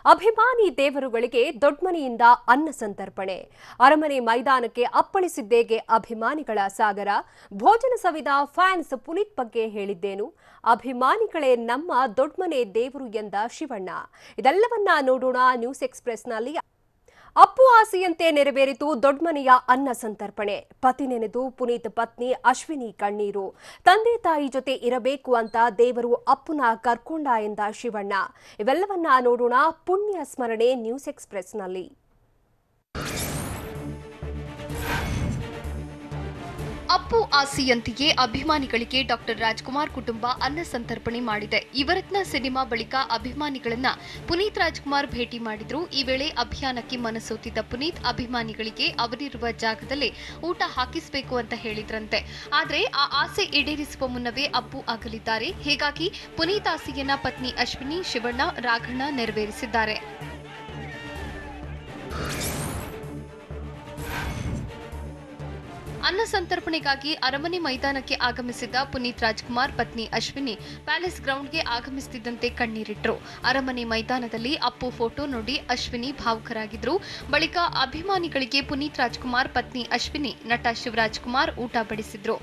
ಅಭಿಮಾನಿ ದೇವರುಗಳಿಗೆ ದೊಡ್ಮನೆಯಿಂದ ಅನ್ನ ಸಂತರ್ಪಣೆ. ಅರಮನೆ ಮೈದಾನಕ್ಕೆ ಅಪ್ಪಳಿಸಿದ್ದೇಗೆ ಅಭಿಮಾನಿಗಳ ಸಾಗರ. ಭೋಜನ ಸವಿದ ಫ್ಯಾನ್ಸ್ ಪುನೀತ್ ಬಗ್ಗೆ ಹೇಳಿದ್ದೇನು. ಅಭಿಮಾನಿಗಳೇ ನಮ್ಮ ದೊಡ್ಮನೆ ದೇವರು ಎಂದ ಶಿವಣ್ಣ. ಇದೆಲ್ಲವನ್ನ ನೋಡೋಣ ನ್ಯೂಸ್ ಎಕ್ಸ್‌ಪ್ರೆಸ್‌ನಲ್ಲಿ. ಅಪ್ಪು ಆಸೆಯಂತೆ ನೆರವೇರಿತು ದೊಡ್ಮನೆಯ ಅನ್ನ ಸಂತರ್ಪಣೆ. ಪತಿ ನೆನೆದು ಪುನೀತ್ ಪತ್ನಿ ಅಶ್ವಿನಿ ಕಣ್ಣೀರು. ತಂದೆ ತಾಯಿ ಜೊತೆ ಇರಬೇಕು ಅಂತ ದೇವರು ಅಪ್ಪುನ ಕರ್ಕೊಂಡ ಎಂದ ಶಿವಣ್ಣ. ಇವೆಲ್ಲವನ್ನ ನೋಡೋಣ ಪುಣ್ಯ ಸ್ಮರಣೆ ನ್ಯೂಸ್ ಎಕ್ಸ್‌ಪ್ರೆಸ್‌ನಲ್ಲಿ. ಅಪ್ಪು ಆಸೆಯಂತೆಯೇ ಅಭಿಮಾನಿಗಳಿಗೆ ಡಾಕ್ಟರ್ ರಾಜ್ಕುಮಾರ್ ಕುಟುಂಬ ಅನ್ನ ಸಂತರ್ಪಣೆ ಮಾಡಿದೆ. ಯುವರತ್ನ ಸಿನಿಮಾ ಬಳಿಕ ಅಭಿಮಾನಿಗಳನ್ನ ಪುನೀತ್ ರಾಜ್ಕುಮಾರ್ ಭೇಟಿ ಮಾಡಿದ್ರು. ಈ ವೇಳೆ ಅಭಿಯಾನಕ್ಕೆ ಮನಸೋತಿದ್ದ ಪುನೀತ್ ಅಭಿಮಾನಿಗಳಿಗೆ ಅವರಿರುವ ಜಾಗದಲ್ಲೇ ಊಟ ಹಾಕಿಸಬೇಕು ಅಂತ ಹೇಳಿದ್ರಂತೆ. ಆದ್ರೆ ಆ ಆಸೆ ಈಡೇರಿಸುವ ಮುನ್ನವೇ ಅಪ್ಪು ಅಗಲಿದ್ದಾರೆ. ಹೀಗಾಗಿ ಪುನೀತ್ ಆಸೆಯನ್ನ ಪತ್ನಿ ಅಶ್ವಿನಿ, ಶಿವಣ್ಣ, ರಾಘಣ್ಣ ನೆರವೇರಿಸಿದ್ದಾರೆ. ಅನ್ನ ಸಂತರ್ಪಣೆಗಾಗಿ ಅರಮನೆ ಮೈದಾನಕ್ಕೆ ಆಗಮಿಸಿದ್ದ ಪುನೀತ್ ರಾಜ್ಕುಮಾರ್ ಪತ್ನಿ ಅಶ್ವಿನಿ ಪ್ಯಾಲೇಸ್ ಗ್ರೌಂಡ್ಗೆ ಆಗಮಿಸುತ್ತಿದ್ದಂತೆ ಕಣ್ಣೀರಿಟ್ರು. ಅರಮನೆ ಮೈದಾನದಲ್ಲಿ ಅಪ್ಪು ಫೋಟೋ ನೋಡಿ ಅಶ್ವಿನಿ ಭಾವುಕರಾಗಿದ್ರು. ಬಳಿಕ ಅಭಿಮಾನಿಗಳಿಗೆ ಪುನೀತ್ ರಾಜ್ಕುಮಾರ್ ಪತ್ನಿ ಅಶ್ವಿನಿ ನಟ ಶಿವರಾಜ್ ಕುಮಾರ್ ಊಟ ಬಡಿಸಿದ್ರು.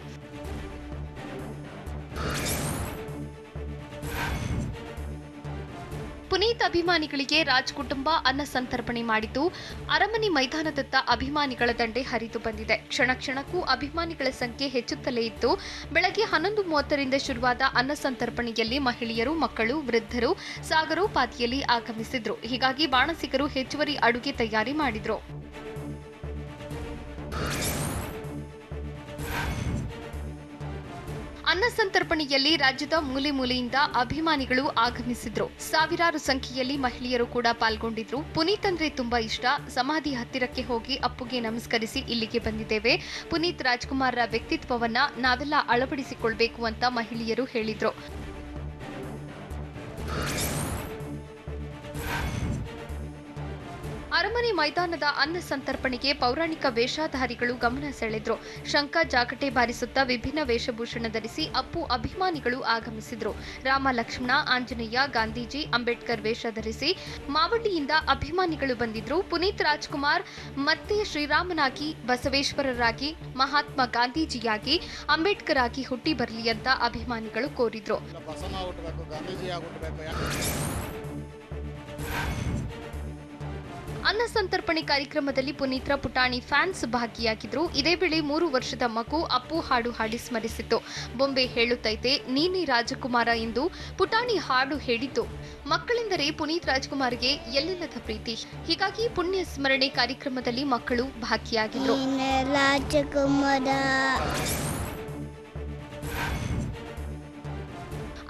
ಪುನೀತ್ ಅಭಿಮಾನಿಗಳಿಗೆ ರಾಜ್ ಕುಟುಂಬ ಅನ್ನ ಸಂತರ್ಪಣೆ ಮಾಡಿದ್ದು, ಅರಮನೆ ಮೈದಾನದತ್ತ ಅಭಿಮಾನಿಗಳ ದಂಡೆ ಹರಿದು ಬಂದಿದೆ. ಕ್ಷಣ ಕ್ಷಣಕ್ಕೂ ಅಭಿಮಾನಿಗಳ ಸಂಖ್ಯೆ ಹೆಚ್ಚುತ್ತಲೇ ಇತ್ತು. ಬೆಳಗ್ಗೆ 11:30ರಿಂದ ಶುರುವಾದ ಅನ್ನ ಸಂತರ್ಪಣೆಯಲ್ಲಿ ಮಹಿಳೆಯರು, ಮಕ್ಕಳು, ವೃದ್ಧರು ಸಾಗರೋಪಾದಿಯಲ್ಲಿ ಆಗಮಿಸಿದ್ರು. ಹೀಗಾಗಿ ಬಾಣಸಿಗರು ಹೆಚ್ಚುವರಿ ಅಡುಗೆ ತಯಾರಿ ಮಾಡಿದ್ರು. ಅನ್ನ ಸಂತರ್ಪಣೆಯಲ್ಲಿ ರಾಜ್ಯದ ಮೂಲೆ ಮೂಲೆಯಿಂದ ಅಭಿಮಾನಿಗಳು ಆಗಮಿಸಿದ್ರು. ಸಾವಿರಾರು ಸಂಖ್ಯೆಯಲ್ಲಿ ಮಹಿಳೆಯರು ಕೂಡ ಪಾಲ್ಗೊಂಡಿದ್ರು. ಪುನೀತ್ ಅಂದ್ರೆ ತುಂಬಾ ಇಷ್ಟ. ಸಮಾಧಿ ಹತ್ತಿರಕ್ಕೆ ಹೋಗಿ ಅಪ್ಪುಗೆ ನಮಸ್ಕರಿಸಿ ಇಲ್ಲಿಗೆ ಬಂದಿದ್ದೇವೆ. ಪುನೀತ್ ರಾಜ್ಕುಮಾರ್ರ ವ್ಯಕ್ತಿತ್ವವನ್ನ ನಾವೆಲ್ಲ ಅಳವಡಿಸಿಕೊಳ್ಬೇಕು ಅಂತ ಮಹಿಳೆಯರು ಹೇಳಿದ್ರು. ಅರಮನೆ ಮೈದಾನದ ಅನ್ನ ಸಂತರ್ಪಣೆಗೆ ಪೌರಾಣಿಕ ವೇಷಧಾರಿಗಳು ಗಮನ ಸೆಳೆದ್ರು. ಶಂಖ, ಜಾಗಟೆ ಬಾರಿಸುತ್ತಾ ವಿಭಿನ್ನ ವೇಷಭೂಷಣ ಧರಿಸಿ ಅಪ್ಪು ಅಭಿಮಾನಿಗಳು ಆಗಮಿಸಿದ್ರು. ರಾಮ, ಲಕ್ಷ್ಮಣ, ಆಂಜನೇಯ, ಗಾಂಧೀಜಿ, ಅಂಬೇಡ್ಕರ್ ವೇಷ ಧರಿಸಿ ಮಾವಳ್ಳಿಯಿಂದ ಅಭಿಮಾನಿಗಳು ಬಂದಿದ್ರು. ಪುನೀತ್ ರಾಜ್ಕುಮಾರ್ ಮತ್ತೆ ಶ್ರೀರಾಮನಾಗಿ, ಬಸವೇಶ್ವರರಾಗಿ, ಮಹಾತ್ಮ ಗಾಂಧೀಜಿಯಾಗಿ, ಅಂಬೇಡ್ಕರ್ ಆಗಿ ಹುಟ್ಟಿ ಬರಲಿ ಅಂತ ಅಭಿಮಾನಿಗಳು ಕೋರಿದ್ರು. ಅನ್ನ ಸಂತರ್ಪಣೆ ಕಾರ್ಯಕ್ರಮದಲ್ಲಿ ಪುನೀತ್ರ ಪುಟಾಣಿ ಫ್ಯಾನ್ಸ್ ಭಾಗಿಯಾಗಿದ್ರು. ಇದೇ ವೇಳೆ 3 ವರ್ಷದ ಮಗು ಅಪ್ಪು ಹಾಡು ಹಾಡಿ ಸ್ಮರಿಸಿತ್ತು. ಬೊಂಬೆ ಹೇಳುತ್ತೈತೆ ನೀನೇ ರಾಜಕುಮಾರ ಎಂದು ಪುಟಾಣಿ ಹಾಡು ಹೇಳಿದ್ದು ಮಕ್ಕಳೆಂದರೆ ಪುನೀತ್ ರಾಜ್ಕುಮಾರ್ಗೆ ಎಲ್ಲಿಲ್ಲದ ಪ್ರೀತಿ. ಹೀಗಾಗಿ ಪುಣ್ಯ ಸ್ಮರಣೆ ಕಾರ್ಯಕ್ರಮದಲ್ಲಿ ಮಕ್ಕಳು ಭಾಗಿಯಾಗಿದ್ರು.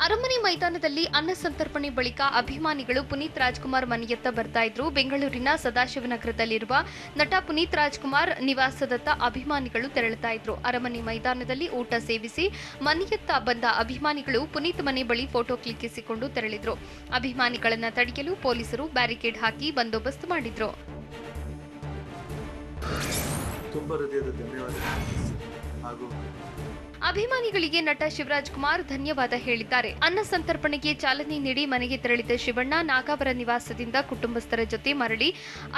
ಅರಮನೆ ಮೈದಾನದಲ್ಲಿ ಅನ್ನ ಸಂತರ್ಪಣೆ ಬಳಿಕ ಅಭಿಮಾನಿಗಳು ಪುನೀತ್ ರಾಜ್ಕುಮಾರ್ ಮನೆಯತ್ತ ಬರ್ತಾ ಇದ್ರು. ಬೆಂಗಳೂರಿನ ಸದಾಶಿವನಗರದಲ್ಲಿರುವ ನಟ ಪುನೀತ್ ರಾಜ್ಕುಮಾರ್ ನಿವಾಸದತ್ತ ಅಭಿಮಾನಿಗಳು ತೆರಳುತ್ತಾ ಇದ್ರು. ಅರಮನೆ ಮೈದಾನದಲ್ಲಿ ಊಟ ಸೇವಿಸಿ ಮನೆಯತ್ತ ಬಂದ ಅಭಿಮಾನಿಗಳು ಪುನೀತ್ ಮನೆ ಬಳಿ ಫೋಟೋ ಕ್ಲಿಕ್ಕಿಸಿಕೊಂಡು ತೆರಳಿದ್ರು. ಅಭಿಮಾನಿಗಳನ್ನ ತಡೆಯಲು ಪೊಲೀಸರು ಬ್ಯಾರಿಕೇಡ್ ಹಾಕಿ ಬಂದೋಬಸ್ತ್ ಮಾಡಿದ್ರು. ಅಭಿಮಾನಿಗಳಿಗೆ ನಟ ಶಿವರಾಜ್ ಕುಮಾರ್ ಧನ್ಯವಾದ ಹೇಳಿದ್ದಾರೆ. ಅನ್ನ ಸಂತರ್ಪಣೆಗೆ ಚಾಲನೆ ನೀಡಿ ಮನೆಗೆ ತೆರಳಿದ ಶಿವಣ್ಣ ನಾಗಾವರ ನಿವಾಸದಿಂದ ಕುಟುಂಬಸ್ಥರ ಜೊತೆ ಮರಳಿ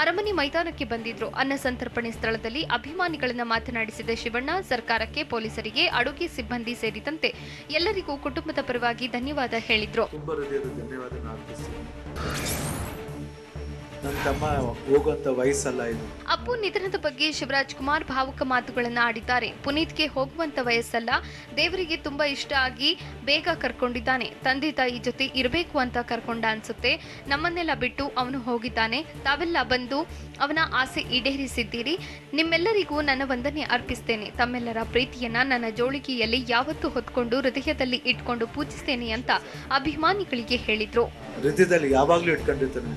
ಅರಮನೆ ಮೈದಾನಕ್ಕೆ ಬಂದಿದ್ರು. ಅನ್ನ ಸಂತರ್ಪಣೆ ಸ್ಥಳದಲ್ಲಿ ಅಭಿಮಾನಿಗಳನ್ನ ಮಾತನಾಡಿಸಿದ ಶಿವಣ್ಣ ಸರ್ಕಾರಕ್ಕೆ, ಪೊಲೀಸರಿಗೆ, ಅಡುಗೆ ಸಿಬ್ಬಂದಿ ಸೇರಿದಂತೆ ಎಲ್ಲರಿಗೂ ಕುಟುಂಬದ ಪರವಾಗಿ ಧನ್ಯವಾದ ಹೇಳಿದ್ರು. ಅಪ್ಪು ನಿಧನದ ಬಗ್ಗೆ ಶಿವರಾಜ್ ಕುಮಾರ್ ಭಾವುಕ ಮಾತುಗಳನ್ನ ಆಡಿದ್ದಾರೆ. ಪುನೀತ್ಗೆ ಹೋಗುವಂತ ವಯಸ್ಸಲ್ಲ, ದೇವರಿಗೆ ತುಂಬಾ ಇಷ್ಟ ಆಗಿ ಬೇಗ ಕರ್ಕೊಂಡಿದ್ದಾನೆ. ತಂದೆ ತಾಯಿ ಜೊತೆ ಇರಬೇಕು ಅಂತ ಕರ್ಕೊಂಡ ಅನ್ಸುತ್ತೆ. ನಮ್ಮನ್ನೆಲ್ಲ ಬಿಟ್ಟು ಅವನು ಹೋಗಿದ್ದಾನೆ. ತಾವೆಲ್ಲ ಬಂದು ಅವನ ಆಸೆ ಈಡೇರಿಸಿದ್ದೀರಿ. ನಿಮ್ಮೆಲ್ಲರಿಗೂ ನನ್ನ ವಂದನೆ ಅರ್ಪಿಸ್ತೇನೆ. ತಮ್ಮೆಲ್ಲರ ಪ್ರೀತಿಯನ್ನ ನನ್ನ ಜೋಳಿಗೆಯಲ್ಲಿ ಯಾವತ್ತೂ ಹೊತ್ಕೊಂಡು ಹೃದಯದಲ್ಲಿ ಇಟ್ಕೊಂಡು ಪೂಜಿಸ್ತೇನೆ ಅಂತ ಅಭಿಮಾನಿಗಳಿಗೆ ಹೇಳಿದ್ರು. ಹೃದಯದಲ್ಲಿ ಯಾವಾಗಲೂ ಇಟ್ಕೊಂಡಿರ್ತಾನೆ.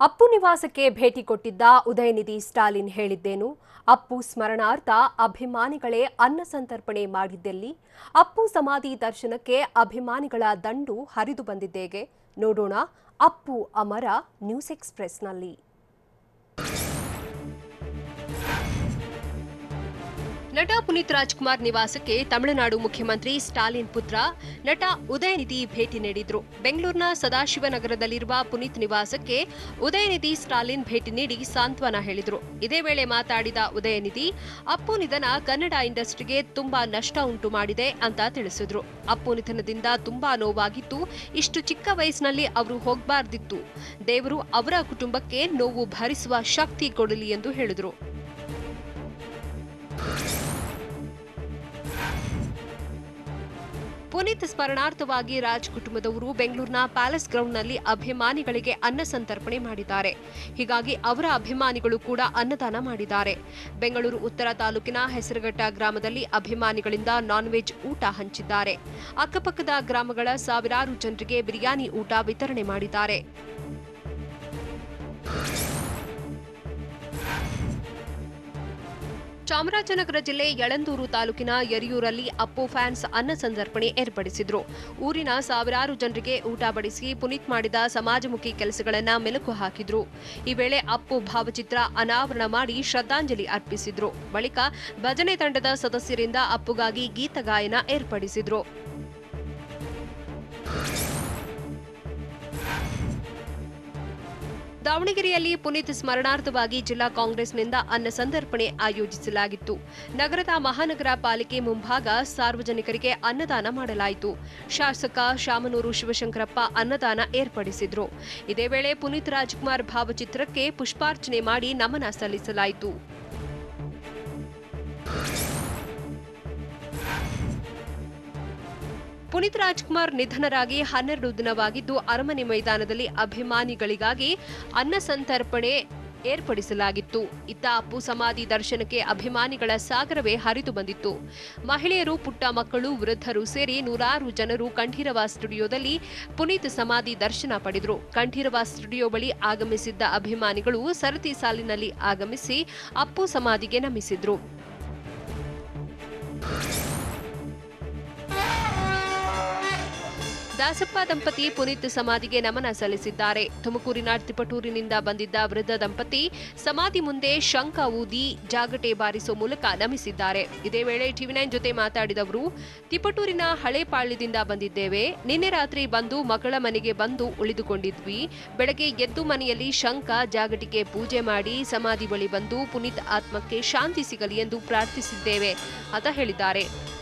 ಅಪ್ಪು ನಿವಾಸಕ್ಕೆ ಭೇಟಿ ಕೊಟ್ಟಿದ್ದ ಉದಯನಿಧಿ ಸ್ಟಾಲಿನ್ ಹೇಳಿದ್ದೇನು. ಅಪ್ಪು ಸ್ಮರಣಾರ್ಥ ಅಭಿಮಾನಿಗಳೇ ಅನ್ನ ಸಂತರ್ಪಣೆ ಮಾಡಿದ್ದೆಲ್ಲಿ. ಅಪ್ಪು ಸಮಾಧಿ ದರ್ಶನಕ್ಕೆ ಅಭಿಮಾನಿಗಳ ದಂಡು ಹರಿದು ಬಂದಿದ್ದೇಗೆ ನೋಡೋಣ ಅಪ್ಪು ಅಮರ ನ್ಯೂಸ್ ಎಕ್ಸ್‌ಪ್ರೆಸ್‌ನಲ್ಲಿ. ನಟ ಪುನೀತ್ ರಾಜ್ಕುಮಾರ್ ನಿವಾಸಕ್ಕೆ ತಮಿಳುನಾಡು ಮುಖ್ಯಮಂತ್ರಿ ಸ್ಟಾಲಿನ್ ಪುತ್ರ ನಟ ಉದಯನಿಧಿ ಭೇಟಿ ನೀಡಿದ್ರು. ಬೆಂಗಳೂರಿನ ಸದಾಶಿವನಗರದಲ್ಲಿರುವ ಪುನೀತ್ ನಿವಾಸಕ್ಕೆ ಉದಯನಿಧಿ ಸ್ಟಾಲಿನ್ ಭೇಟಿ ನೀಡಿ ಸಾಂತ್ವನ ಹೇಳಿದ್ರು. ಇದೇ ವೇಳೆ ಮಾತಾಡಿದ ಉದಯನಿಧಿ, ಅಪ್ಪು ನಿಧನ ಕನ್ನಡ ಇಂಡಸ್ಟ್ರಿಗೆ ತುಂಬಾ ನಷ್ಟ ಉಂಟು ಮಾಡಿದೆ ಅಂತ ತಿಳಿಸಿದ್ರು. ಅಪ್ಪು ನಿಧನದಿಂದ ತುಂಬಾ ನೋವಾಗಿತ್ತು. ಇಷ್ಟು ಚಿಕ್ಕ ವಯಸ್ಸಿನಲ್ಲಿ ಅವರು ಹೋಗಬಾರ್ದಿತ್ತು. ದೇವರು ಅವರ ಕುಟುಂಬಕ್ಕೆ ನೋವು ಭರಿಸುವ ಶಕ್ತಿ ಕೊಡಲಿ ಎಂದು ಹೇಳಿದ್ರು. ಪುನೀತ್ ಸ್ಮರಣಾರ್ಥವಾಗಿ ರಾಜ್ ಕುಟುಂಬದವರು ಬೆಂಗಳೂರಿನ ಪ್ಯಾಲೇಸ್ ಗ್ರೌಂಡ್ನಲ್ಲಿ ಅಭಿಮಾನಿಗಳಿಗೆ ಅನ್ನ ಸಂತರ್ಪಣೆ ಮಾಡಿದ್ದಾರೆ. ಹೀಗಾಗಿ ಅವರ ಅಭಿಮಾನಿಗಳು ಕೂಡ ಅನ್ನದಾನ ಮಾಡಿದ್ದಾರೆ. ಬೆಂಗಳೂರು ಉತ್ತರ ತಾಲೂಕಿನ ಹೆಸರುಘಟ್ಟ ಗ್ರಾಮದಲ್ಲಿ ಅಭಿಮಾನಿಗಳಿಂದ ನಾನ್ ವೆಜ್ ಊಟ ಹಂಚಿದ್ದಾರೆ. ಅಕ್ಕಪಕ್ಕದ ಗ್ರಾಮಗಳ ಸಾವಿರಾರು ಜನರಿಗೆ ಬಿರಿಯಾನಿ ಊಟ ವಿತರಣೆ ಮಾಡಿದ್ದಾರೆ. ಚಾಮರಾಜನಗರ ಜಿಲ್ಲೆ ಯಳಂದೂರು ತಾಲೂಕಿನ ಯರಿಯೂರಲ್ಲಿ ಅಪ್ಪು ಫ್ಯಾನ್ಸ್ ಅನ್ನ ಸಂತರ್ಪಣೆ ಏರ್ಪಡಿಸಿದ್ರು. ಊರಿನ ಸಾವಿರಾರು ಜನರಿಗೆ ಊಟ ಬಡಿಸಿ ಪುನೀತ್ ಮಾಡಿದ ಸಮಾಜಮುಖಿ ಕೆಲಸಗಳನ್ನು ಮೆಲುಕು ಹಾಕಿದ್ರು. ಈ ವೇಳೆ ಅಪ್ಪು ಭಾವಚಿತ್ರ ಅನಾವರಣ ಮಾಡಿ ಶ್ರದ್ಧಾಂಜಲಿ ಅರ್ಪಿಸಿದ್ರು. ಬಳಿಕ ಭಜನೆ ತಂಡದ ಸದಸ್ಯರಿಂದ ಅಪ್ಪುಗಾಗಿ ಗೀತ ಗಾಯನ ಏರ್ಪಡಿಸಿದ್ರು. ದಾವಣಗೆರೆಯಲ್ಲಿ ಪುನೀತ್ ಸ್ಮರಣಾರ್ಥವಾಗಿ ಜಿಲ್ಲಾ ಕಾಂಗ್ರೆಸ್ನಿಂದ ಅನ್ನ ಸಂತರ್ಪಣೆ ಆಯೋಜಿಸಲಾಗಿತ್ತು. ನಗರದ ಮಹಾನಗರ ಪಾಲಿಕೆ ಮುಂಭಾಗ ಸಾರ್ವಜನಿಕರಿಗೆ ಅನ್ನದಾನ ಮಾಡಲಾಯಿತು. ಶಾಸಕ ಶಾಮನೂರು ಶಿವಶಂಕರಪ್ಪ ಅನ್ನದಾನ ಏರ್ಪಡಿಸಿದ್ರು. ಇದೇ ವೇಳೆ ಪುನೀತ್ ರಾಜ್ಕುಮಾರ್ ಭಾವಚಿತ್ರಕ್ಕೆ ಪುಷ್ಪಾರ್ಚನೆ ಮಾಡಿ ನಮನ ಸಲ್ಲಿಸಲಾಯಿತು. ಪುನೀತ್ ರಾಜ್ಕುಮಾರ್ ನಿಧನರಾಗಿ 12 ದಿನವಾಗಿದ್ದು ಅರಮನೆ ಮೈದಾನದಲ್ಲಿ ಅಭಿಮಾನಿಗಳಿಗಾಗಿ ಅನ್ನ ಸಂತರ್ಪಣೆ ಏರ್ಪಡಿಸಲಾಗಿತ್ತು. ಇತ್ತ ಅಪ್ಪು ಸಮಾಧಿ ದರ್ಶನಕ್ಕೆ ಅಭಿಮಾನಿಗಳ ಸಾಗರವೇ ಹರಿದು ಬಂದಿತ್ತು. ಮಹಿಳೆಯರು, ಪುಟ್ಟ ಮಕ್ಕಳು, ವೃದ್ಧರು ಸೇರಿ ನೂರಾರು ಜನರು ಕಂಠೀರವ ಸ್ಟುಡಿಯೋದಲ್ಲಿ ಪುನೀತ್ ಸಮಾಧಿ ದರ್ಶನ ಪಡೆದರು. ಕಂಠೀರವ ಸ್ಟುಡಿಯೋ ಬಳಿ ಆಗಮಿಸಿದ್ದ ಅಭಿಮಾನಿಗಳು ಸರತಿ ಸಾಲಿನಲ್ಲಿ ಆಗಮಿಸಿ ಅಪ್ಪು ಸಮಾಧಿಗೆ ನಮಿಸಿದ್ರು. ದಾಸಪ್ಪ ದಂಪತಿ ಪುನೀತ್ ಸಮಾಧಿಗೆ ನಮನ ಸಲ್ಲಿಸಿದ್ದಾರೆ. ತುಮಕೂರಿನ ತಿಪಟೂರಿನಿಂದ ಬಂದಿದ್ದ ವೃದ್ಧ ದಂಪತಿ ಸಮಾಧಿ ಮುಂದೆ ಶಂಖ ಊದಿ ಜಾಗಟೆ ಬಾರಿಸೋ ಮೂಲಕ ನಮಿಸಿದ್ದಾರೆ. ಇದೇ ವೇಳೆ ಟಿವಿ9 ಜೊತೆ ಮಾತಾಡಿದವರು, ತಿಪಟೂರಿನ ಹಳೆ ಪಾಳ್ಯದಿಂದ ಬಂದಿದ್ದೇವೆ. ನಿನ್ನೆ ರಾತ್ರಿ ಬಂದು ಮಗಳ ಮನೆಗೆ ಬಂದು ಉಳಿದುಕೊಂಡಿದ್ವಿ. ಬೆಳಗ್ಗೆ ಎದ್ದು ಮನೆಯಲ್ಲಿ ಶಂಖ ಜಾಗಟಿಗೆ ಪೂಜೆ ಮಾಡಿ ಸಮಾಧಿ ಬಳಿ ಬಂದು ಪುನೀತ್ ಆತ್ಮಕ್ಕೆ ಶಾಂತಿ ಸಿಗಲಿ ಎಂದು ಪ್ರಾರ್ಥಿಸಿದ್ದೇವೆ ಅಂತ ಹೇಳಿದ್ದಾರೆ.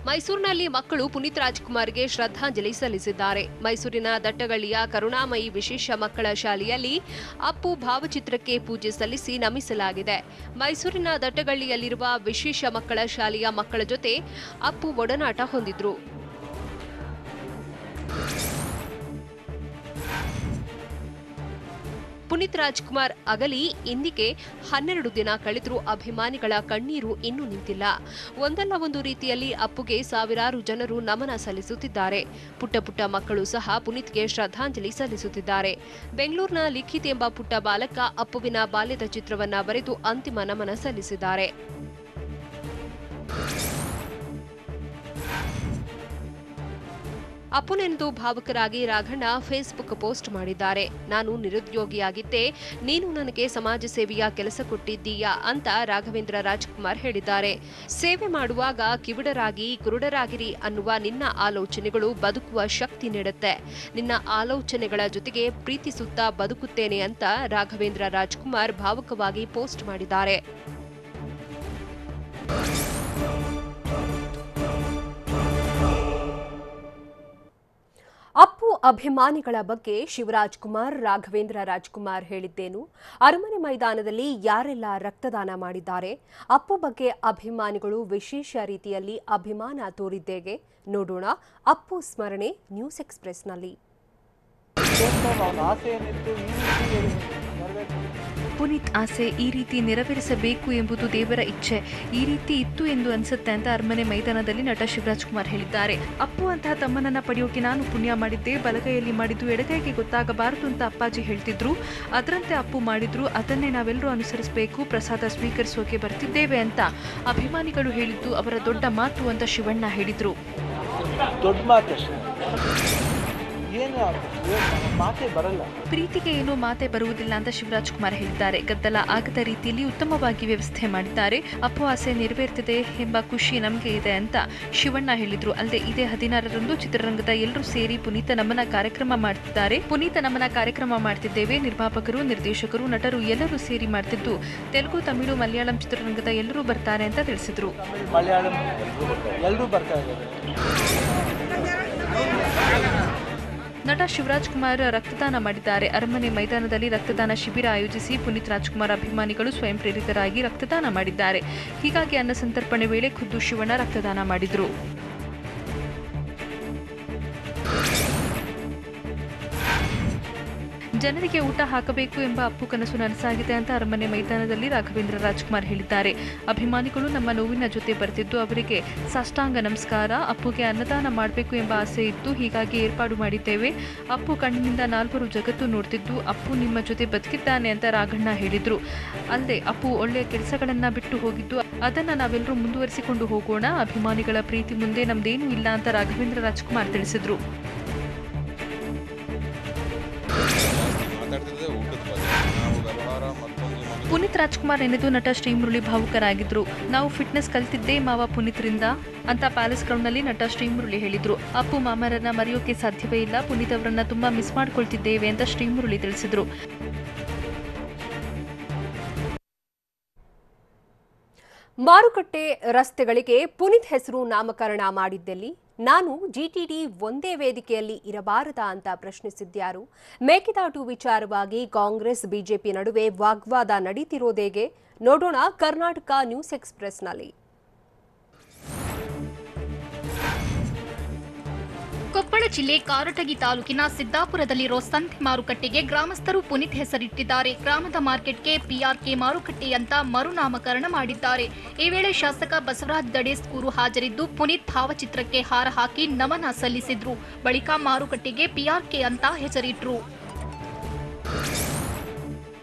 ಮೈಸೂರಿನಲ್ಲಿ ಮಕ್ಕಳು ಪುನೀತ್ ರಾಜ್ಕುಮಾರ್ಗೆ ಶ್ರದ್ಧಾಂಜಲಿ ಸಲ್ಲಿಸಿದ್ದಾರೆ. ಮೈಸೂರಿನ ದಟ್ಟಗಳ್ಳಿಯ ಕರುಣಾಮಯಿ ವಿಶೇಷ ಮಕ್ಕಳ ಶಾಲೆಯಲ್ಲಿ ಅಪ್ಪು ಭಾವಚಿತ್ರಕ್ಕೆ ಪೂಜೆ ಸಲ್ಲಿಸಿ ನಮಿಸಲಾಗಿದೆ. ಮೈಸೂರಿನ ದಟ್ಟಗಳ್ಳಿಯಲ್ಲಿರುವ ವಿಶೇಷ ಮಕ್ಕಳ ಶಾಲೆಯ ಮಕ್ಕಳ ಜೊತೆ ಅಪ್ಪು ಒಡನಾಟ ಹೊಂದಿದ್ರು. ಪುನೀತ್ ರಾಜ್ಕುಮಾರ್ ಅಗಲಿ ಇಂದಿಗೆ 12 ದಿನ ಕಳೆದರೂ ಅಭಿಮಾನಿಗಳ ಕಣ್ಣೀರು ಇನ್ನೂ ನಿಂತಿಲ್ಲ. ಒಂದಲ್ಲ ಒಂದು ರೀತಿಯಲ್ಲಿ ಅಪ್ಪುಗೆ ಸಾವಿರಾರು ಜನರು ನಮನ ಸಲ್ಲಿಸುತ್ತಿದ್ದಾರೆ. ಪುಟ್ಟ ಪುಟ್ಟ ಮಕ್ಕಳು ಸಹ ಪುನೀತ್ಗೆ ಶ್ರದ್ಧಾಂಜಲಿ ಸಲ್ಲಿಸುತ್ತಿದ್ದಾರೆ. ಬೆಂಗಳೂರಿನ ಲಿಖಿತ್ ಎಂಬ ಪುಟ್ಟ ಬಾಲಕ ಅಪ್ಪುವಿನ ಬಾಲ್ಯದ ಚಿತ್ರವನ್ನ ಬರೆದು ಅಂತಿಮ ನಮನ ಸಲ್ಲಿಸಿದ್ದಾರೆ. ಅಪ್ಪುನೆಂದು ಭಾವುಕರಾಗಿ ರಾಘಣ್ಣ ಫೇಸ್ಬುಕ್ ಪೋಸ್ಟ್ ಮಾಡಿದ್ದಾರೆ. ನಾನು ನಿರುದ್ಯೋಗಿಯಾಗಿದ್ದೆ, ನೀನು ನನಗೆ ಸಮಾಜ ಸೇವೆಯ ಕೆಲಸ ಕೊಟ್ಟಿದ್ದೀಯಾ ಅಂತ ರಾಘವೇಂದ್ರ ರಾಜ್ಕುಮಾರ್ ಹೇಳಿದ್ದಾರೆ. ಸೇವೆ ಮಾಡುವಾಗ ಕಿವಿಡರಾಗಿ ಕುರುಡರಾಗಿರಿ ಅನ್ನುವ ನಿನ್ನ ಆಲೋಚನೆಗಳು ಬದುಕುವ ಶಕ್ತಿ ನೀಡುತ್ತೆ. ನಿನ್ನ ಆಲೋಚನೆಗಳ ಜೊತೆಗೆ ಪ್ರೀತಿಸುತ್ತಾ ಬದುಕುತ್ತೇನೆ ಅಂತ ರಾಘವೇಂದ್ರ ರಾಜ್ಕುಮಾರ್ ಭಾವುಕವಾಗಿ ಪೋಸ್ಟ್ ಮಾಡಿದ್ದಾರೆ. ಅಪ್ಪು ಅಭಿಮಾನಿಗಳ ಬಗ್ಗೆ ಶಿವರಾಜ್ ಕುಮಾರ್, ರಾಘವೇಂದ್ರ ರಾಜ್ಕುಮಾರ್ ಹೇಳಿದ್ದೇನು? ಅರಮನೆ ಮೈದಾನದಲ್ಲಿ ಯಾರೆಲ್ಲ ರಕ್ತದಾನ ಮಾಡಿದ್ದಾರೆ? ಅಪ್ಪು ಬಗ್ಗೆ ಅಭಿಮಾನಿಗಳು ವಿಶೇಷ ರೀತಿಯಲ್ಲಿ ಅಭಿಮಾನ ತೋರಿದ್ದೇಗೆ? ನೋಡೋಣ ಅಪ್ಪು ಸ್ಮರಣೆ ನ್ಯೂಸ್ ಎಕ್ಸ್‌ಪ್ರೆಸ್‌ನಲ್ಲಿ. ಪುನೀತ್ ಆಸೆ ಈ ರೀತಿ ನೆರವೇರಿಸಬೇಕು ಎಂಬುದು ದೇವರ ಇಚ್ಛೆ. ಈ ರೀತಿ ಇತ್ತು ಎಂದು ಅನ್ಸುತ್ತೆ ಅಂತ ಅರಮನೆ ಮೈದಾನದಲ್ಲಿ ನಟ ಶಿವರಾಜ್ ಕುಮಾರ್ ಹೇಳಿದ್ದಾರೆ. ಅಪ್ಪು ಅಂತಹ ತಮ್ಮನನ್ನ ಪಡೆಯೋಕೆ ನಾನು ಪುಣ್ಯ ಮಾಡಿದ್ದೆ. ಬಲಗೈಯಲ್ಲಿ ಮಾಡಿದ್ದು ಎಡಗೈಗೆ ಗೊತ್ತಾಗಬಾರದು ಅಂತ ಅಪ್ಪಾಜಿ ಹೇಳ್ತಿದ್ರು. ಅದರಂತೆ ಅಪ್ಪು ಮಾಡಿದ್ರು. ಅದನ್ನೇ ನಾವೆಲ್ಲರೂ ಅನುಸರಿಸಬೇಕು. ಪ್ರಸಾದ ಸ್ವೀಕರಿಸೋಕೆ ಬರ್ತಿದ್ದೇವೆ ಅಂತ ಅಭಿಮಾನಿಗಳು ಹೇಳಿದ್ದು ಅವರ ದೊಡ್ಡ ಮಾತು ಅಂತ ಶಿವಣ್ಣ ಹೇಳಿದ್ರು. ದೊಡ್ಡ ಮಾತು ಏನು ಮಾತೇ ಬರಲ್ಲ. ಪ್ರೀತಿಗೆ ಏನು ಮಾತೆ ಬರುವುದಿಲ್ಲ ಅಂತ ಶಿವರಾಜ್ ಕುಮಾರ್ ಹೇಳಿದ್ದಾರೆ. ಗದ್ದಲ ಆಗದ ರೀತಿಯಲ್ಲಿ ಉತ್ತಮವಾಗಿ ವ್ಯವಸ್ಥೆ ಮಾಡಿದ್ದಾರೆ. ಅಪ್ಪು ಆಸೆ ನೆರವೇರ್ತಿದೆ ಎಂಬ ಖುಷಿ ನಮಗೆ ಇದೆ ಅಂತ ಶಿವಣ್ಣ ಹೇಳಿದ್ರು. ಅಲ್ಲದೆ ಇದೇ 16ರಂದು ಚಿತ್ರರಂಗದ ಎಲ್ಲರೂ ಸೇರಿ ಪುನೀತ ನಮನ ಕಾರ್ಯಕ್ರಮ ಮಾಡ್ತಿದ್ದೇವೆ. ನಿರ್ಮಾಪಕರು, ನಿರ್ದೇಶಕರು, ನಟರು ಎಲ್ಲರೂ ಸೇರಿ ಮಾಡ್ತಿದ್ದು ತೆಲುಗು, ತಮಿಳು, ಮಲಯಾಳಂ ಚಿತ್ರರಂಗದ ಎಲ್ಲರೂ ಬರ್ತಾರೆ ಅಂತ ತಿಳಿಸಿದ್ರು. ಮಲಯಾಳಂ ಎಲ್ಲರೂ ಬರ್ತಾ ಇದ್ದಾರೆ. ನಟ ಶಿವರಾಜ್ ಕುಮಾರ್ ರಕ್ತದಾನ ಮಾಡಿದ್ದಾರೆ. ಅರಮನೆ ಮೈದಾನದಲ್ಲಿ ರಕ್ತದಾನ ಶಿಬಿರ ಆಯೋಜಿಸಿ ಪುನೀತ್ ರಾಜ್ಕುಮಾರ್ ಅಭಿಮಾನಿಗಳು ಸ್ವಯಂ ಪ್ರೇರಿತರಾಗಿ ರಕ್ತದಾನ ಮಾಡಿದ್ದಾರೆ. ಹೀಗಾಗಿ ಅನ್ನ ಸಂತರ್ಪಣೆ ವೇಳೆ ಖುದ್ದು ಶಿವಣ್ಣ ರಕ್ತದಾನ ಮಾಡಿದ್ರು. ಜನರಿಗೆ ಊಟ ಹಾಕಬೇಕು ಎಂಬ ಅಪ್ಪು ಕನಸು ನನಸಾಗಿದೆ ಅಂತ ಅರಮನೆ ಮೈದಾನದಲ್ಲಿ ರಾಘವೇಂದ್ರ ರಾಜ್ಕುಮಾರ್ ಹೇಳಿದ್ದಾರೆ. ಅಭಿಮಾನಿಗಳು ನಮ್ಮ ನೋವಿನ ಜೊತೆ ಬರ್ತಿದ್ದು ಅವರಿಗೆ ಸಾಷ್ಟಾಂಗ ನಮಸ್ಕಾರ. ಅಪ್ಪುಗೆ ಅನ್ನದಾನ ಮಾಡಬೇಕು ಎಂಬ ಆಸೆ ಇತ್ತು, ಹೀಗಾಗಿ ಏರ್ಪಾಡು ಮಾಡಿದ್ದೇವೆ. ಅಪ್ಪು ಕಣ್ಣಿನಿಂದ 4 ಜಗತ್ತು ನೋಡ್ತಿದ್ದು ಅಪ್ಪು ನಿಮ್ಮ ಜೊತೆ ಬದುಕಿದ್ದಾನೆ ಅಂತ ರಾಘಣ್ಣ ಹೇಳಿದ್ರು. ಅಲ್ಲದೆ ಅಪ್ಪು ಒಳ್ಳೆಯ ಕೆಲಸಗಳನ್ನ ಬಿಟ್ಟು ಹೋಗಿದ್ದು ಅದನ್ನ ನಾವೆಲ್ಲರೂ ಮುಂದುವರಿಸಿಕೊಂಡು ಹೋಗೋಣ. ಅಭಿಮಾನಿಗಳ ಪ್ರೀತಿ ಮುಂದೆ ನಮ್ದೇನೂ ಇಲ್ಲ ಅಂತ ರಾಘವೇಂದ್ರ ರಾಜ್ಕುಮಾರ್ ತಿಳಿಸಿದ್ರು. ಪುನೀತ್ ರಾಜ್ಕುಮಾರ್ ಎನ್ನೆದು ನಟ ಶ್ರೀಮುರಳಿ ಭಾವುಕರಾಗಿದ್ರು. ನಾವು ಫಿಟ್ನೆಸ್ ಕಲಿತಿದ್ದೇ ಮಾವ ಪುನೀತ್ರಿಂದ ಅಂತ ಪ್ಯಾಲೇಸ್ ಗ್ರೌಂಡ್ನಲ್ಲಿ ನಟ ಶ್ರೀಮುರಳಿ ಹೇಳಿದ್ರು. ಅಪ್ಪು ಮಾಮರನ್ನ ಮರೆಯೋಕೆ ಸಾಧ್ಯವೇ ಇಲ್ಲ. ಪುನೀತ್ ಅವರನ್ನ ತುಂಬಾ ಮಿಸ್ ಮಾಡ್ಕೊಳ್ತಿದ್ದೇವೆ ಅಂತ ಶ್ರೀಮುರಳಿ ತಿಳಿಸಿದ್ರು. ಮಾರುಕಟ್ಟೆ ರಸ್ತೆಗಳಿಗೆ ಪುನೀತ್ ಹೆಸರು ನಾಮಕರಣ ಮಾಡಿದ್ದಲ್ಲಿ ನಾನು ಜಿಟಿಡಿ ಒಂದೇ ವೇದಿಕೆಯಲ್ಲಿ ಇರಬಾರದಾ ಅಂತ ಪ್ರಶ್ನಿಸಿದ್ಯಾರು? ಮೇಕೆದಾಟು ವಿಚಾರವಾಗಿ ಕಾಂಗ್ರೆಸ್ ಬಿಜೆಪಿ ನಡುವೆ ವಾಗ್ವಾದ ನಡೀತಿರೋದೇಗೆ ನೋಡೋಣ ಕರ್ನಾಟಕ ನ್ಯೂಸ್ ಎಕ್ಸ್‌ಪ್ರೆಸ್‌ನಲ್ಲಿ. ಕೊಪ್ಪಳ ಜಿಲ್ಲೆ ಕಾರಟಗಿ ತಾಲೂಕಿನ ಸಿದ್ದಾಪುರದಲ್ಲಿರೋ ಸಂತೆ ಮಾರುಕಟ್ಟೆಗೆ ಗ್ರಾಮಸ್ಥರು ಪುನೀತ್ ಹೆಸರಿಟ್ಟಿದ್ದಾರೆ. ಗ್ರಾಮದ ಮಾರ್ಕೆಟ್ಗೆ ಪಿಆರ್ಕೆ ಮಾರುಕಟ್ಟೆ ಅಂತ ಮರುನಾಮಕರಣ ಮಾಡಿದ್ದಾರೆ. ಈ ವೇಳೆ ಶಾಸಕ ಬಸವರಾಜ ದಡೇಸ್ಕೂರು ಹಾಜರಿದ್ದು ಪುನೀತ್ ಭಾವಚಿತ್ರಕ್ಕೆ ಹಾರ ಹಾಕಿ ನಮನ ಸಲ್ಲಿಸಿದ್ರು. ಬಳಿಕ ಮಾರುಕಟ್ಟೆಗೆ ಪಿಆರ್ಕೆ ಅಂತ ಹೆಸರಿಟ್ರು.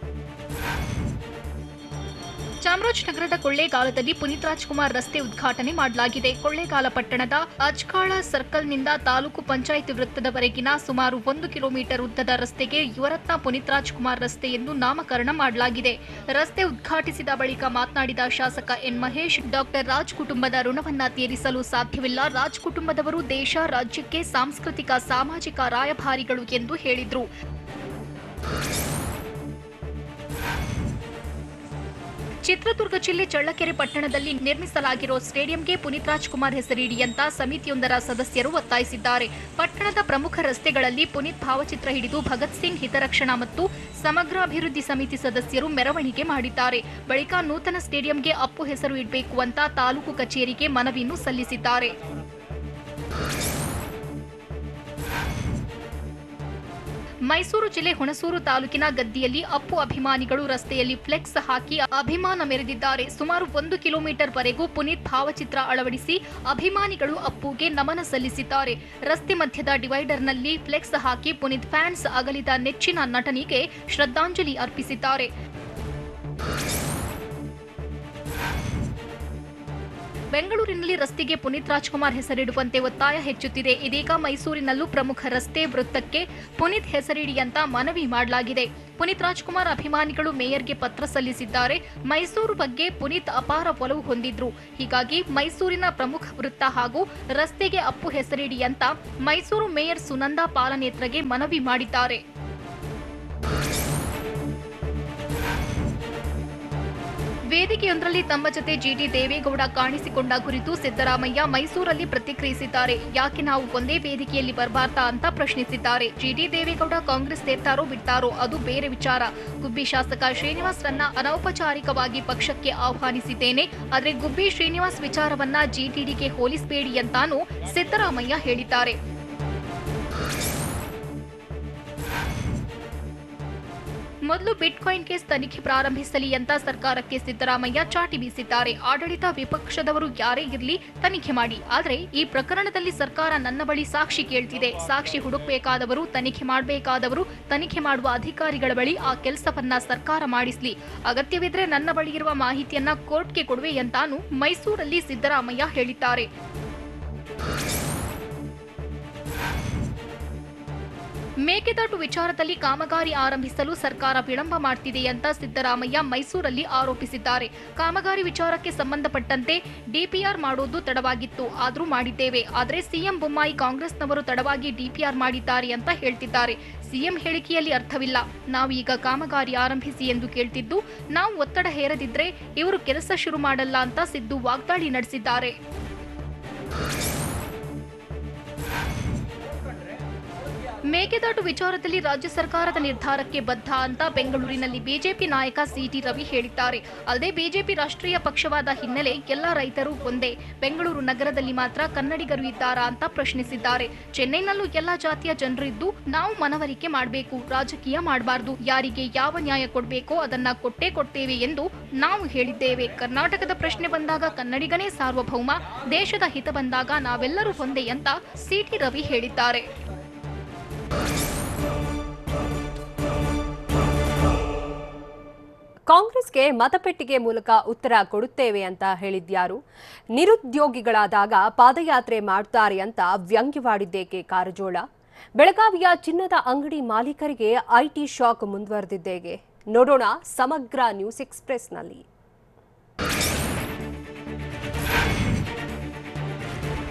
ಚಾಮರಾಜನಗರದ ಕೊಳ್ಳೇಗಾಲದಲ್ಲಿ ಪುನೀತ್ ರಾಜ್ಕುಮಾರ್ ರಸ್ತೆ ಉದ್ಘಾಟನೆ ಮಾಡಲಾಗಿದೆ. ಕೊಳ್ಳೇಗಾಲ ಪಟ್ಟಣದ ಅಜ್ಕಾಳ ಸರ್ಕಲ್ನಿಂದ ತಾಲೂಕು ಪಂಚಾಯಿತಿ ವೃತ್ತದವರೆಗಿನ ಸುಮಾರು 1 ಕಿಲೋಮೀಟರ್ ಉದ್ದದ ರಸ್ತೆಗೆ ಯುವರತ್ನ ಪುನೀತ್ ರಾಜ್ಕುಮಾರ್ ರಸ್ತೆ ಎಂದು ನಾಮಕರಣ ಮಾಡಲಾಗಿದೆ. ರಸ್ತೆ ಉದ್ಘಾಟಿಸಿದ ಬಳಿಕ ಮಾತನಾಡಿದ ಶಾಸಕ ಎನ್ ಮಹೇಶ್, ಡಾಕ್ಟರ್ ರಾಜ್ ಕುಟುಂಬದ ಋಣವನ್ನ ತೀರಿಸಲು ಸಾಧ್ಯವಿಲ್ಲ. ರಾಜ್ ಕುಟುಂಬದವರು ದೇಶ, ರಾಜ್ಯಕ್ಕೆ ಸಾಂಸ್ಕೃತಿಕ, ಸಾಮಾಜಿಕ ರಾಯಭಾರಿಗಳು ಎಂದು ಹೇಳಿದರು. ಚಿತ್ರದುರ್ಗ ಜಿಲ್ಲೆ ಚಳ್ಳಕೆರೆ ಪಟ್ಟಣದಲ್ಲಿ ನಿರ್ಮಿಸಲಾಗಿರೋ ಸ್ಟೇಡಿಯಂಗೆ ಪುನೀತ್ ರಾಜ್ಕುಮಾರ್ ಹೆಸರಿಡಿ ಅಂತ ಸಮಿತಿಯೊಂದರ ಸದಸ್ಯರು ಒತ್ತಾಯಿಸಿದ್ದಾರೆ. ಪಟ್ಟಣದ ಪ್ರಮುಖ ರಸ್ತೆಗಳಲ್ಲಿ ಪುನೀತ್ ಭಾವಚಿತ್ರ ಹಿಡಿದು ಭಗತ್ ಸಿಂಗ್ ಹಿತರಕ್ಷಣಾ ಮತ್ತು ಸಮಗ್ರ ಅಭಿವೃದ್ಧಿ ಸಮಿತಿ ಸದಸ್ಯರು ಮೆರವಣಿಗೆ ಮಾಡಿದ್ದಾರೆ. ಬಳಿಕ ನೂತನ ಸ್ಟೇಡಿಯಂಗೆ ಅಪ್ಪು ಹೆಸರು ಇಡಬೇಕು ಅಂತ ತಾಲೂಕು ಕಚೇರಿಗೆ ಮನವಿಯನ್ನು ಸಲ್ಲಿಸಿದ್ದಾರೆ. ಮೈಸೂರು ಜಿಲ್ಲೆ ಹುಣಸೂರು ತಾಲೂಕಿನ ಗದ್ದಿಯಲ್ಲಿ ಅಪ್ಪು ಅಭಿಮಾನಿಗಳು ರಸ್ತೆಯಲ್ಲಿ ಫ್ಲೆಕ್ಸ್ ಹಾಕಿ ಅಭಿಮಾನ ಮೆರೆದಿದ್ದಾರೆ. ಸುಮಾರು 1 ಕಿಲೋಮೀಟರ್ ವರೆಗೂ ಪುನೀತ್ ಭಾವಚಿತ್ರ ಅಳವಡಿಸಿ ಅಭಿಮಾನಿಗಳು ಅಪ್ಪುಗೆ ನಮನ ಸಲ್ಲಿಸಿದ್ದಾರೆ. ರಸ್ತೆ ಮಧ್ಯದ ಡಿವೈಡರ್ನಲ್ಲಿ ಫ್ಲೆಕ್ಸ್ ಹಾಕಿ ಪುನೀತ್ ಫ್ಯಾನ್ಸ್ ಅಗಲಿದ ನೆಚ್ಚಿನ ನಟನಿಗೆ ಶ್ರದ್ಧಾಂಜಲಿ ಅರ್ಪಿಸಿದ್ದಾರೆ. ಬೆಂಗಳೂರಿನಲ್ಲಿ ರಸ್ತೆಗೆ ಪುನೀತ್ ರಾಜ್ಕುಮಾರ್ ಹೆಸರಿಡುವಂತೆ ಒತ್ತಾಯ ಹೆಚ್ಚುತ್ತಿದೆ. ಇದೀಗ ಮೈಸೂರಿನಲ್ಲೂ ಪ್ರಮುಖ ರಸ್ತೆ ವೃತ್ತಕ್ಕೆ ಪುನೀತ್ ಹೆಸರಿಡಿ ಅಂತ ಮನವಿ ಮಾಡಲಾಗಿದೆ. ಪುನೀತ್ ರಾಜ್ಕುಮಾರ್ ಅಭಿಮಾನಿಗಳು ಮೇಯರ್ಗೆ ಪತ್ರ ಸಲ್ಲಿಸಿದ್ದಾರೆ. ಮೈಸೂರು ಬಗ್ಗೆ ಪುನೀತ್ ಅಪಾರ ಒಲವು ಹೊಂದಿದ್ರು. ಹೀಗಾಗಿ ಮೈಸೂರಿನ ಪ್ರಮುಖ ವೃತ್ತ ಹಾಗೂ ರಸ್ತೆಗೆ ಅಪ್ಪು ಹೆಸರಿಡಿ ಅಂತ ಮೈಸೂರು ಮೇಯರ್ ಸುನಂದಾ ಪಾಲನೇತ್ರಗೆ ಮನವಿ ಮಾಡಿದ್ದಾರೆ. ವೇದಿಕೆಯೊಂದರಲ್ಲಿ ತಮ್ಮ ಜೊತೆ ಜಿಟಿ ದೇವೇಗೌಡ ಕಾಣಿಸಿಕೊಂಡ ಕುರಿತು ಸಿದ್ದರಾಮಯ್ಯ ಮೈಸೂರಲ್ಲಿ ಪ್ರತಿಕ್ರಿಯಿಸಿದ್ದಾರೆ. ಯಾಕೆ ನಾವು ಒಂದೇ ವೇದಿಕೆಯಲ್ಲಿ ಬರಬಾರ್ದಾ ಅಂತ ಪ್ರಶ್ನಿಸಿದ್ದಾರೆ. ಜಿಟಿ ದೇವೇಗೌಡ ಕಾಂಗ್ರೆಸ್ ಸೇರ್ತಾರೋ ಬಿಡ್ತಾರೋ ಅದು ಬೇರೆ ವಿಚಾರ. ಗುಬ್ಬಿ ಶಾಸಕ ಶ್ರೀನಿವಾಸ್ರನ್ನ ಅನೌಪಚಾರಿಕವಾಗಿ ಪಕ್ಷಕ್ಕೆ ಆಹ್ವಾನಿಸಿದ್ದೇನೆ. ಆದರೆ ಗುಬ್ಬಿ ಶ್ರೀನಿವಾಸ್ ವಿಚಾರವನ್ನ ಜಿಟಿಡಿಗೆ ಹೋಲಿಸಬೇಡಿ ಅಂತಾನೂ ಸಿದ್ದರಾಮಯ್ಯ ಹೇಳಿದ್ದಾರೆ. ಮೊದಲು ಬಿಟ್ಕಾಯಿನ್ ಕೇಸ್ ತನಿಖೆ ಪ್ರಾರಂಭಿಸಲಿ ಅಂತ ಸರ್ಕಾರಕ್ಕೆ ಸಿದ್ದರಾಮಯ್ಯ ಚಾಟಿ ಬೀಸಿದ್ದಾರೆ. ಆಡಳಿತ ವಿಪಕ್ಷದವರು ಯಾರೇ ಇರಲಿ ತನಿಖೆ ಮಾಡಿ, ಆದರೆ ಈ ಪ್ರಕರಣದಲ್ಲಿ ಸರ್ಕಾರ ನನ್ನ ಬಳಿ ಸಾಕ್ಷಿ ಕೇಳ್ತಿದೆ. ಸಾಕ್ಷಿ ಹುಡುಕಬೇಕಾದವರು, ತನಿಖೆ ಮಾಡಬೇಕಾದವರು, ತನಿಖೆ ಮಾಡುವ ಅಧಿಕಾರಿಗಳ ಬಳಿ ಆ ಕೆಲಸವನ್ನ ಸರ್ಕಾರ ಮಾಡಿಸ್ಲಿ. ಅಗತ್ಯವಿದ್ರೆ ನನ್ನ ಬಳಿ ಇರುವ ಮಾಹಿತಿಯನ್ನ ಕೋರ್ಟ್ಗೆ ಕೊಡುವೆ ಅಂತಾನು ಮೈಸೂರಲ್ಲಿ ಸಿದ್ದರಾಮಯ್ಯ ಹೇಳಿದ್ದಾರೆ. ಮೇಕೆದಾಟು ವಿಚಾರದಲ್ಲಿ ಕಾಮಗಾರಿ ಆರಂಭಿಸಲು ಸರ್ಕಾರ ವಿಳಂಬ ಮಾಡ್ತಿದೆ ಅಂತ ಸಿದ್ದರಾಮಯ್ಯ ಮೈಸೂರಲ್ಲಿ ಆರೋಪಿಸಿದ್ದಾರೆ. ಕಾಮಗಾರಿ ವಿಚಾರಕ್ಕೆ ಸಂಬಂಧಪಟ್ಟಂತೆ ಡಿಪಿಆರ್ ಮಾಡೋದು ತಡವಾಗಿತ್ತು, ಆದ್ರೂ ಮಾಡಿದ್ದೇವೆ. ಆದರೆ ಸಿಎಂ ಬೊಮ್ಮಾಯಿ ಕಾಂಗ್ರೆಸ್ನವರು ತಡವಾಗಿ ಡಿಪಿಆರ್ ಮಾಡಿದ್ದಾರೆ ಅಂತ ಹೇಳ್ತಿದ್ದಾರೆ. ಸಿಎಂ ಹೇಳಿಕೆಯಲ್ಲಿ ಅರ್ಥವಿಲ್ಲ. ನಾವು ಈಗ ಕಾಮಗಾರಿ ಆರಂಭಿಸಿ ಎಂದು ಕೇಳ್ತಿದ್ದು, ನಾವು ಒತ್ತಡ ಹೇರದಿದ್ರೆ ಇವರು ಕೆಲಸ ಶುರು ಮಾಡಲ್ಲ ಅಂತ ಸಿದ್ದು ವಾಗ್ದಾಳಿ ನಡೆಸಿದ್ದಾರೆ. ಮೇಕೆದಾಟು ವಿಚಾರದಲ್ಲಿ ರಾಜ್ಯ ಸರ್ಕಾರದ ನಿರ್ಧಾರಕ್ಕೆ ಬದ್ಧ ಅಂತ ಬೆಂಗಳೂರಿನಲ್ಲಿ ಬಿಜೆಪಿ ನಾಯಕ ಸಿಟಿ ರವಿ ಹೇಳಿದ್ದಾರೆ. ಅಲ್ಲದೆ ಬಿಜೆಪಿ ರಾಷ್ಟ್ರೀಯ ಪಕ್ಷವಾದ ಹಿನ್ನೆಲೆ ಎಲ್ಲ ರೈತರು ಒಂದೇ, ಬೆಂಗಳೂರು ನಗರದಲ್ಲಿ ಮಾತ್ರ ಕನ್ನಡಿಗರು ಇದ್ದಾರಾ ಅಂತ ಪ್ರಶ್ನಿಸಿದ್ದಾರೆ. ಚೆನ್ನೈನಲ್ಲೂ ಎಲ್ಲ ಜಾತಿಯ ಜನರು ಇದ್ದು ನಾವು ಮನವರಿಕೆ ಮಾಡಬೇಕು, ರಾಜಕೀಯ ಮಾಡಬಾರದು. ಯಾರಿಗೆ ಯಾವ ನ್ಯಾಯ ಕೊಡಬೇಕೋ ಅದನ್ನ ಕೊಟ್ಟೇ ಕೊಡ್ತೇವೆ ಎಂದು ನಾವು ಹೇಳಿದ್ದೇವೆ. ಕರ್ನಾಟಕದ ಪ್ರಶ್ನೆ ಬಂದಾಗ ಕನ್ನಡಿಗನೇ ಸಾರ್ವಭೌಮ, ದೇಶದ ಹಿತ ಬಂದಾಗ ನಾವೆಲ್ಲರೂ ಒಂದೇ ಅಂತ ಸಿಟಿ ರವಿ ಹೇಳಿದ್ದಾರೆ. ಕಾಂಗ್ರೆಸ್ಗೆ ಮತಪೆಟ್ಟಿಗೆ ಮೂಲಕ ಉತ್ತರ ಕೊಡುತ್ತೇವೆ ಅಂತ ಹೇಳಿದ್ಯಾರು? ನಿರುದ್ಯೋಗಿಗಳಾದಾಗ ಪಾದಯಾತ್ರೆ ಮಾಡ್ತಾರೆ ಅಂತ ವ್ಯಂಗ್ಯವಾಡಿದ್ದೇಕೆ ಕಾರಜೋಳ? ಬೆಳಗಾವಿಯ ಚಿನ್ನದ ಅಂಗಡಿ ಮಾಲೀಕರಿಗೆ ಐಟಿ ಶಾಕ್ ಮುಂದುವರೆದಿದ್ದೇಗೆ? ನೋಡೋಣ ಸಮಗ್ರ ನ್ಯೂಸ್ ಎಕ್ಸ್‌ಪ್ರೆಸ್‌ನಲ್ಲಿ.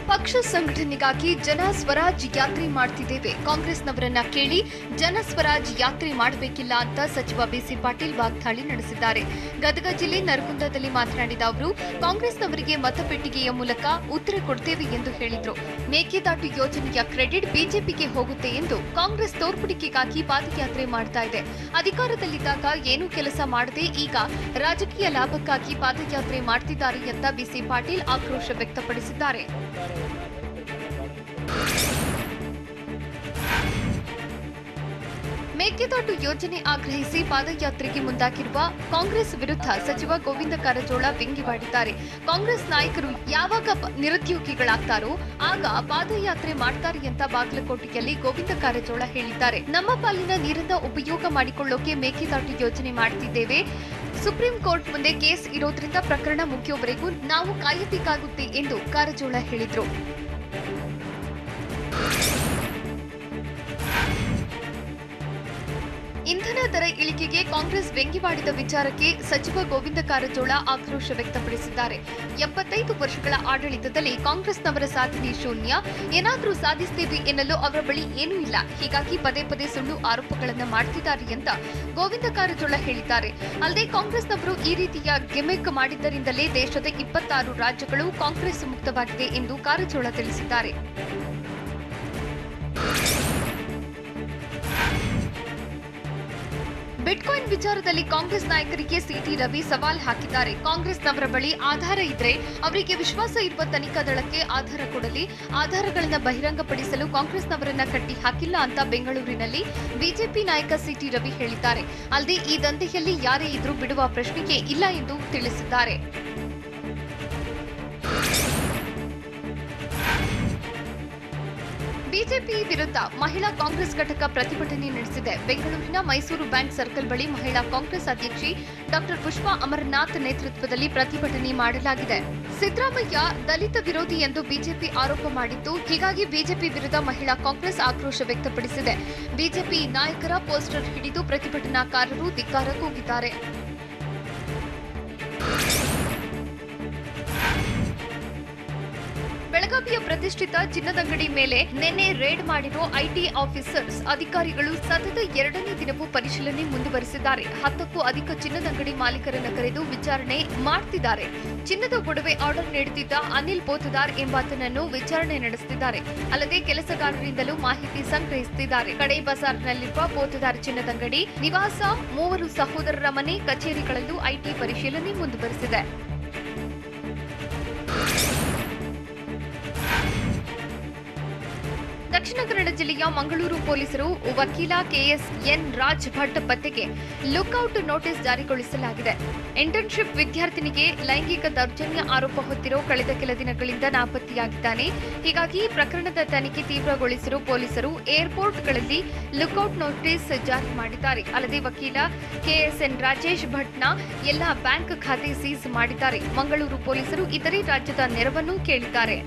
ಪಕ್ಷ ಸಂಘಟನೆಗಾಗಿ ಜನ ಸ್ವರಾಜ್ ಯಾತ್ರೆ ಮಾಡ್ತಿದ್ದೇವೆ, ಕಾಂಗ್ರೆಸ್ನವರನ್ನ ಕೇಳಿ ಜನ ಸ್ವರಾಜ್ ಯಾತ್ರೆ ಮಾಡಬೇಕಿಲ್ಲ ಅಂತ ಸಚಿವ ಬಿಸಿ ಪಾಟೀಲ್ ವಾಗ್ದಾಳಿ ನಡೆಸಿದ್ದಾರೆ. ಗದಗ ಜಿಲ್ಲೆ ನರಗುಂದದಲ್ಲಿ ಮಾತನಾಡಿದ ಅವರು, ಕಾಂಗ್ರೆಸ್ನವರಿಗೆ ಮತಪೆಟ್ಟಿಗೆಯ ಮೂಲಕ ಉತ್ತರ ಕೊಡ್ತೇವೆ ಎಂದು ಹೇಳಿದ್ರು. ಮೇಕೆದಾಟು ಯೋಜನೆಯ ಕ್ರೆಡಿಟ್ ಬಿಜೆಪಿಗೆ ಹೋಗುತ್ತೆ ಎಂದು ಕಾಂಗ್ರೆಸ್ ತೋರ್ಪಡಿಕೆಗಾಗಿ ಪಾದಯಾತ್ರೆ ಮಾಡ್ತಾ ಇದೆ. ಅಧಿಕಾರದಲ್ಲಿದ್ದಾಗ ಏನೂ ಕೆಲಸ ಮಾಡದೆ ಈಗ ರಾಜಕೀಯ ಲಾಭಕ್ಕಾಗಿ ಪಾದಯಾತ್ರೆ ಮಾಡ್ತಿದ್ದಾರೆ ಅಂತ ಬಿಸಿ ಪಾಟೀಲ್ ಆಕ್ರೋಶ ವ್ಯಕ್ತಪಡಿಸಿದ್ದಾರೆ. ಮೇಕೆದಾಟು ಯೋಜನೆ ಆಗ್ರಹಿಸಿ ಪಾದಯಾತ್ರೆಗೆ ಮುಂದಾಗಿರುವ ಕಾಂಗ್ರೆಸ್ ವಿರುದ್ಧ ಸಚಿವ ಗೋವಿಂದ ಕಾರಜೋಳ ವ್ಯಂಗ್ಯವಾಡಿದ್ದಾರೆ. ಕಾಂಗ್ರೆಸ್ ನಾಯಕರು ಯಾವಾಗ ನಿರುದ್ಯೋಗಿಗಳಾಗ್ತಾರೋ ಆಗ ಪಾದಯಾತ್ರೆ ಮಾಡ್ತಾರೆ ಅಂತ ಬಾಗಲಕೋಟೆಯಲ್ಲಿ ಗೋವಿಂದ ಕಾರಜೋಳ ಹೇಳಿದ್ದಾರೆ. ನಮ್ಮ ಪಾಲಿನ ನೀರನ್ನ ಉಪಯೋಗ ಮಾಡಿಕೊಳ್ಳೋಕೆ ಮೇಕೆದಾಟು ಯೋಜನೆ ಮಾಡ್ತಿದ್ದೇವೆ. ಸುಪ್ರೀಂ ಕೋರ್ಟ್ ಮುಂದೆ ಕೇಸ್ ಇರೋದ್ರಿಂದ ಪ್ರಕರಣ ಮುಗಿಯೋವರೆಗೂ ನಾವು ಕಾಯಬೇಕಾಗುತ್ತೆ ಎಂದು ಕಾರಜೋಳ ಹೇಳಿದರು. ಇಂಧನ ದರ ಇಳಿಕೆಗೆ ಕಾಂಗ್ರೆಸ್ ವ್ಯಂಗ್ಯವಾಡಿದ ವಿಚಾರಕ್ಕೆ ಸಚಿವ ಗೋವಿಂದ ಕಾರಜೋಳ ಆಕ್ರೋಶ ವ್ಯಕ್ತಪಡಿಸಿದ್ದಾರೆ. 75 ವರ್ಷಗಳ ಆಡಳಿತದಲ್ಲಿ ಕಾಂಗ್ರೆಸ್ನವರ ಸಾಧನೆ ಶೂನ್ಯ, ಏನಾದರೂ ಸಾಧಿಸುತ್ತೇವೆ ಎನ್ನಲು ಅವರ ಬಳಿ ಏನೂ ಇಲ್ಲ. ಹೀಗಾಗಿ ಪದೇ ಪದೇ ಸುಳ್ಳು ಆರೋಪಗಳನ್ನು ಮಾಡ್ತಿದ್ದಾರೆ ಅಂತ ಗೋವಿಂದ ಕಾರಜೋಳ ಹೇಳಿದ್ದಾರೆ. ಅಲ್ಲದೆ ಕಾಂಗ್ರೆಸ್ನವರು ಈ ರೀತಿಯ ಗಿಮಿಕ್ ಮಾಡಿದ್ದರಿಂದಲೇ ದೇಶದ 26 ರಾಜ್ಯಗಳು ಕಾಂಗ್ರೆಸ್ ಮುಕ್ತವಾಗಿದೆ ಎಂದು ಕಾರಜೋಳ ತಿಳಿಸಿದ್ದಾರೆ. ಬಿಟ್ಕಾಯಿನ್ ವಿಚಾರದಲ್ಲಿ ಕಾಂಗ್ರೆಸ್ ನಾಯಕರಿಗೆ ಸಿಟಿ ರವಿ ಸವಾಲ್ ಹಾಕಿದ್ದಾರೆ. ಕಾಂಗ್ರೆಸ್ನವರ ಬಳಿ ಆಧಾರ ಇದ್ರೆ ಅವರಿಗೆ ವಿಶ್ವಾಸ ಇರುವ ತನಿಖಾ ದಳಕ್ಕೆ ಆಧಾರ ಕೊಡಲಿ. ಆಧಾರಗಳನ್ನು ಬಹಿರಂಗಪಡಿಸಲು ಕಾಂಗ್ರೆಸ್ನವರನ್ನ ಕಟ್ಟಿ ಹಾಕಿಲ್ಲ ಅಂತ ಬೆಂಗಳೂರಿನಲ್ಲಿ ಬಿಜೆಪಿ ನಾಯಕ ಸಿಟಿ ರವಿ ಹೇಳಿದ್ದಾರೆ. ಅಲ್ಲದೆ ಈ ದಂಧೆಯಲ್ಲಿ ಯಾರೇ ಇದ್ರೂ ಬಿಡುವ ಪ್ರಶ್ನೆಯೇ ಇಲ್ಲ ಎಂದು ತಿಳಿಸಿದ್ದಾರೆ. ಬಿಜೆಪಿ ವಿರುದ್ಧ ಮಹಿಳಾ ಕಾಂಗ್ರೆಸ್ ಘಟಕ ಪ್ರತಿಭಟನೆ ನಡೆಸಿದೆ. ಬೆಂಗಳೂರಿನ ಮೈಸೂರು ಬ್ಯಾಂಕ್ ಸರ್ಕಲ್ ಬಳಿ ಮಹಿಳಾ ಕಾಂಗ್ರೆಸ್ ಅಧ್ಯಕ್ಷೆ ಡಾಕ್ಟರ್ ಪುಷ್ಪಾ ಅಮರನಾಥ್ ನೇತೃತ್ವದಲ್ಲಿ ಪ್ರತಿಭಟನೆ ಮಾಡಲಾಗಿದೆ. ಸಿದ್ದರಾಮಯ್ಯ ದಲಿತ ವಿರೋಧಿ ಎಂದು ಬಿಜೆಪಿ ಆರೋಪ ಮಾಡಿದ್ದು, ಹೀಗಾಗಿ ಬಿಜೆಪಿ ವಿರುದ್ಧ ಮಹಿಳಾ ಕಾಂಗ್ರೆಸ್ ಆಕ್ರೋಶ ವ್ಯಕ್ತಪಡಿಸಿದೆ. ಬಿಜೆಪಿ ನಾಯಕರ ಪೋಸ್ಟರ್ ಹಿಡಿದು ಪ್ರತಿಭಟನಾಕಾರರು ಧಿಕ್ಕಾರ ಕೂಗಿದ್ದಾರೆ. ಬೆಳಗಾವಿಯ ಪ್ರತಿಷ್ಠಿತ ಚಿನ್ನದಂಗಡಿ ಮೇಲೆ ನಿನ್ನೆ ರೇಡ್ ಮಾಡಿರೋ ಐಟಿ ಆಫೀಸರ್ಸ್ ಅಧಿಕಾರಿಗಳು ಸತತ 2ನೇ ದಿನವೂ ಪರಿಶೀಲನೆ ಮುಂದುವರೆಸಿದ್ದಾರೆ. 10ಕ್ಕೂ ಅಧಿಕ ಚಿನ್ನದಂಗಡಿ ಮಾಲೀಕರನ್ನು ಕರೆದು ವಿಚಾರಣೆ ಮಾಡ್ತಿದ್ದಾರೆ. ಚಿನ್ನದ ಒಡವೆ ಆರ್ಡರ್ ನೀಡುತ್ತಿದ್ದ ಅನಿಲ್ ಪೋತದಾರ್ ಎಂಬಾತನನ್ನು ವಿಚಾರಣೆ ನಡೆಸುತ್ತಿದ್ದಾರೆ. ಅಲ್ಲದೆ ಕೆಲಸಗಾರರಿಂದಲೂ ಮಾಹಿತಿ ಸಂಗ್ರಹಿಸುತ್ತಿದ್ದಾರೆ. ಕಡೆ ಬಜಾರ್ನಲ್ಲಿರುವ ಪೋತದಾರ್ ಚಿನ್ನದಂಗಡಿ ನಿವಾಸ, 3 ಸಹೋದರರ ಮನೆ, ಕಚೇರಿಗಳಲ್ಲೂ ಐಟಿ ಪರಿಶೀಲನೆ ಮುಂದುವರೆಸಿದೆ. ದಕ್ಷಿಣ ಕನ್ನಡ ಜಿಲ್ಲೆಯ ಮಂಗಳೂರು ಪೊಲೀಸರು ವಕೀಲ ಕೆಎಸ್ಎನ್ ರಾಜ್ ಭಟ್ ಪತ್ತೆಗೆ ಲುಕ್ಔಟ್ ನೋಟಿಸ್ ಜಾರಿಗೊಳಿಸಲಾಗಿದೆ. ಇಂಟರ್ನ್ಶಿಪ್ ವಿದ್ಯಾರ್ಥಿನಿಗೆ ಲೈಂಗಿಕ ದೌರ್ಜನ್ಯ ಆರೋಪ ಹೊತ್ತಿರೋ ಕಳೆದ ಕೆಲ ದಿನಗಳಿಂದ ನಾಪತ್ತೆಯಾಗಿದ್ದಾನೆ. ಹೀಗಾಗಿ ಪ್ರಕರಣದ ತನಿಖೆ ತೀವ್ರಗೊಳಿಸಿರುವ ಪೊಲೀಸರು ಏರ್ಪೋರ್ಟ್ಗಳಲ್ಲಿ ಲುಕ್ಔಟ್ ನೋಟಿಸ್ ಜಾರಿ ಮಾಡಿದ್ದಾರೆ. ಅಲ್ಲದೆ ವಕೀಲ ಕೆಎಸ್ಎನ್ ರಾಜೇಶ್ ಭಟ್ನ ಎಲ್ಲಾ ಬ್ಯಾಂಕ್ ಖಾತೆ ಸೀಸ್ ಮಾಡಿದ್ದಾರೆ. ಮಂಗಳೂರು ಪೊಲೀಸರು ಇತರೆ ರಾಜ್ಯದ ನೆರವನ್ನು ಕೇಳಿದ್ದಾರೆ.